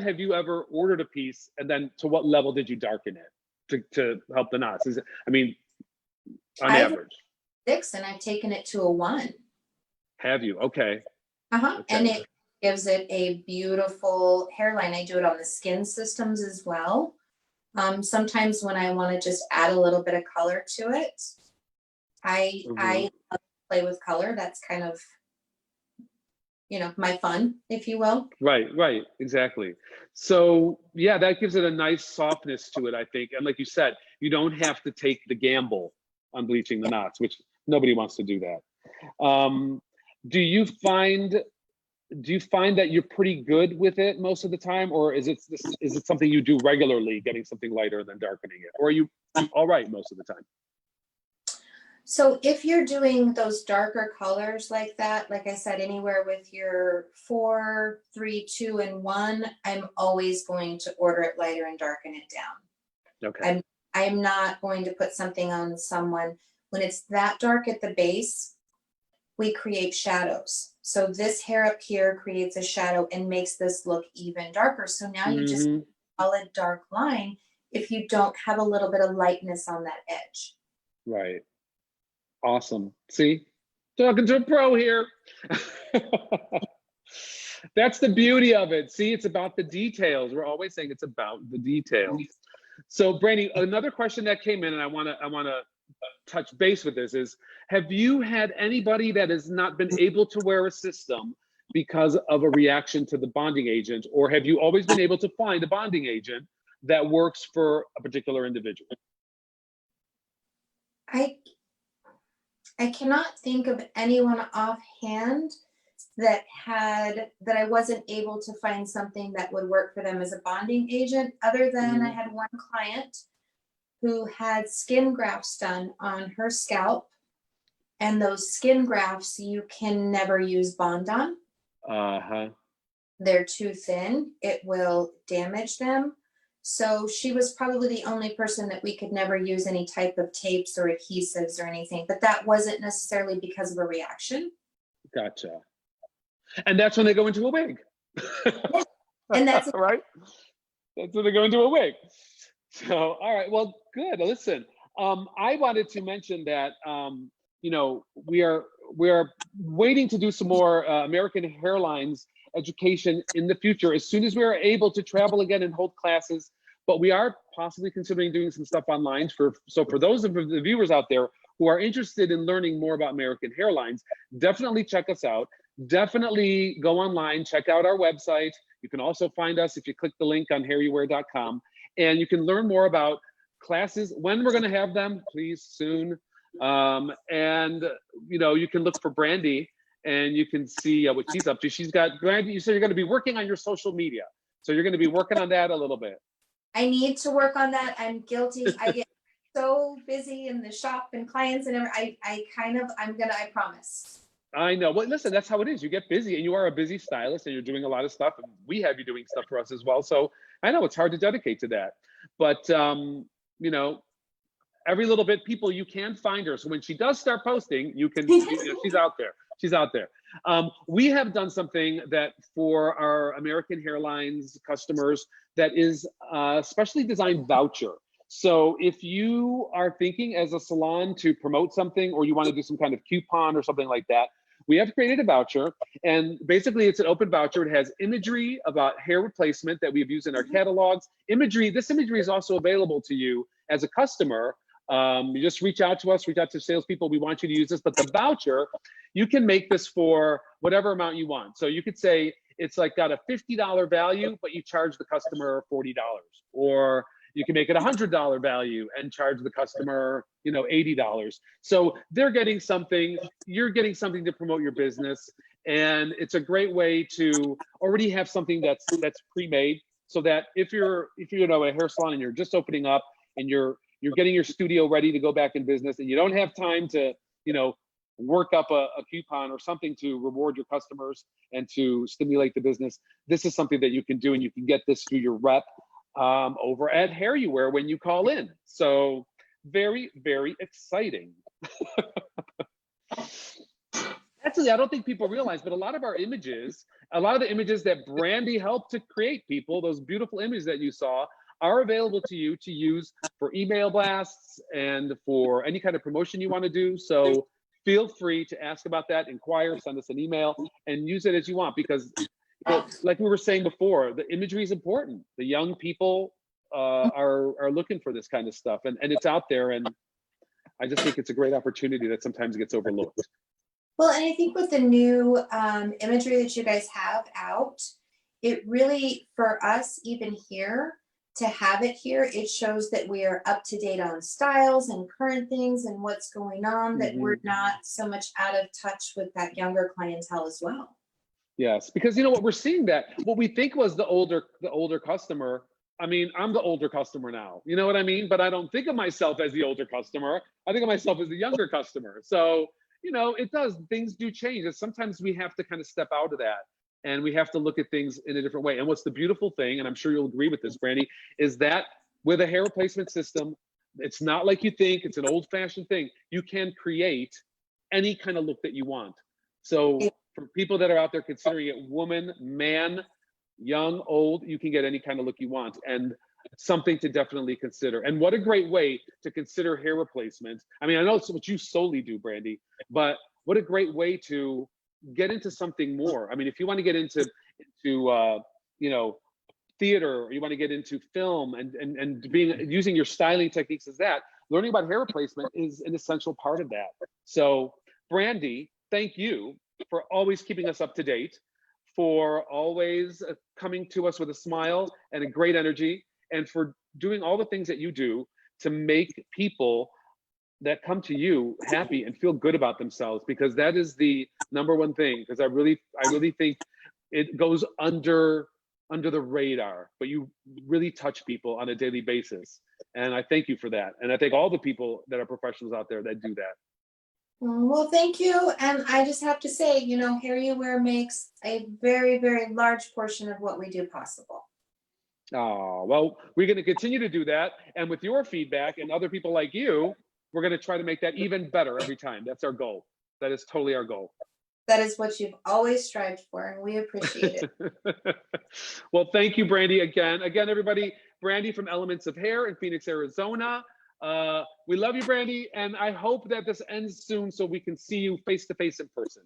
A: have you ever ordered a piece and then to what level did you darken it to help the knots? Is it, I mean, on
B: I've
A: average,
B: 6 and I've taken it to a 1.
A: have you? Okay.
B: And
A: Okay.
B: it gives it a beautiful hairline. I do it on the skin systems as well. Sometimes when I want to just add a little bit of color to it,
A: Hmm.
B: I love to play with color. That's kind of, my fun, if you will.
A: Right, exactly. So yeah, that gives it a nice softness to it, I think. And like you said, you don't have to take the gamble on bleaching the
B: Yeah.
A: knots, which nobody wants to do that. Do you find that you're pretty good with it most of the time, or is it something you do regularly, getting something lighter and then darkening it, or are you all right most of the time?
B: So if you're doing those darker colors like that, like I said, anywhere with your 4, 3, 2, and 1, I'm always going to order it lighter and darken it down.
A: Okay.
B: I'm not going to put something on someone when it's that dark at the base. We create shadows. So this hair up here creates a shadow and makes this look even darker. So now you just
A: Hmm.
B: solid dark line if you don't have a little bit of lightness on that edge.
A: Right. Awesome. See, talking to a pro here. That's the beauty of it. See, it's about the details. We're always saying it's about the details. So, Brandie, another question that came in, and I want to touch base with this is: have you had anybody that has not been able to wear a system because of a reaction to the bonding agent, or have you always been able to find a bonding agent that works for a particular individual?
B: I I cannot think of anyone offhand that I wasn't able to find something that would work for them as a bonding agent, other than I
A: Mhm.
B: had one client who had skin grafts done on her scalp. And those skin grafts you can never use bond on.
A: Uh-huh.
B: They're too thin, it will damage them. So she was probably the only person that we could never use any type of tapes or adhesives or anything, but that wasn't necessarily because of a reaction.
A: Gotcha. And that's when they go into a wig.
B: And that's
A: Right? That's when they go into a wig. So, all right, well, good. Listen, I wanted to mention that we are waiting to do some more American Hairlines education in the future as soon as we are able to travel again and hold classes. But we are possibly considering doing some stuff online for those of the viewers out there who are interested in learning more about American Hairlines, definitely check us out. Definitely go online, check out our website. You can also find us if you click the link on HairUWear.com, and you can learn more about classes, when we're going to have them, please, soon. And you can look for Brandie and you can see what she's up to. She's got, Brandie, you said you're going to be working on your social media. So you're going to be working on that a little bit.
B: I need to work on that. I'm guilty. I get so busy in the shop and clients and everything. I promise.
A: I know. Well, listen, that's how it is. You get busy, and you are a busy stylist, and you're doing a lot of stuff. And we have you doing stuff for us as well. So I know it's hard to dedicate to that. But you know, every little bit, people, you can find her. So when she does start posting, you can, she's out there. She's out there. We have done something that for our American Hairlines customers that is a specially designed voucher. So if you are thinking as a salon to promote something, or you want to do some kind of coupon or something like that, we have created a voucher, and basically it's an open voucher. It has imagery about hair replacement that we've used in our catalogs. This imagery is also available to you as a customer. You just reach out to us, reach out to salespeople. We want you to use this, but the voucher, you can make this for whatever amount you want. So you could say it's like got a $50 value, but you charge the customer $40, or you can make it $100 value and charge the customer, you know, $80. So they're getting something, you're getting something to promote your business. And it's a great way to already have something that's pre-made, so that if you're you know, a hair salon and you're just opening up and you're getting your studio ready to go back in business, and you don't have time to, you know, work up a coupon or something to reward your customers and to stimulate the business, this is something that you can do, and you can get this through your rep over at HairUWear when you call in. So very, very exciting. Actually, I don't think people realize, but a lot of our images, a lot of the images that Brandie helped to create, people, those beautiful images that you saw, are available to you to use for email blasts and for any kind of promotion you want to do. So feel free to ask about that, inquire, send us an email, and use it as you want, because like we were saying before, the imagery is important. The young people are looking for this kind of stuff, and it's out there, and I just think it's a great opportunity that sometimes gets overlooked.
B: Well, and I think with the new imagery that you guys have out, it really, for us, even here, to have it here, it shows that we are up to date on styles and current things and what's going on, that we're not so much out of touch with that younger clientele as well.
A: Yes, because you know what, we're seeing that what we think was the older customer. I mean, I'm the older customer now, you know what I mean? But I don't think of myself as the older customer. I think of myself as the younger customer. So, you know, things do change. And sometimes we have to kind of step out of that, and we have to look at things in a different way. And what's the beautiful thing, and I'm sure you'll agree with this, Brandie, is that with a hair replacement system, it's not like you think it's an old-fashioned thing. You can create any kind of look that you want. So for people that are out there considering it, woman, man, young, old, you can get any kind of look you want, and something to definitely consider. And what a great way to consider hair replacement. I mean, I know it's what you solely do, Brandie, but what a great way to get into something more. I mean, if you want to get into you know, theater, or you want to get into film and using your styling techniques as that, learning about hair replacement is an essential part of that. So Brandie, thank you for always keeping us up to date, for always coming to us with a smile and a great energy, and for doing all the things that you do to make people that come to you happy and feel good about themselves, because that is the number one thing. Because I really think it goes under the radar, but you really touch people on a daily basis. And I thank you for that. And I thank all the people that are professionals out there that do that.
B: Well, thank you. And I just have to say, you know, HairUWear makes a very, very large portion of what we do possible.
A: Oh, well, we're going to continue to do that. And with your feedback and other people like you, we're going to try to make that even better every time. That's our goal. That is totally our goal.
B: That is what you've always strived for, and we appreciate it.
A: Well, thank you, Brandie, again. Again, everybody, Brandie from Elements of Hair in Phoenix, Arizona. We love you, Brandie, and I hope that this ends soon so we can see you face to face in person.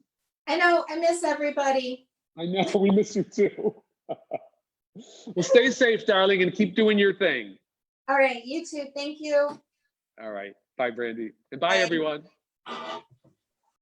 B: I know, I miss everybody.
A: I know, we miss you too. Well, stay safe, darling, and keep doing your thing.
B: All right, you too. Thank you.
A: All right. Bye, Brandie. And bye, everyone.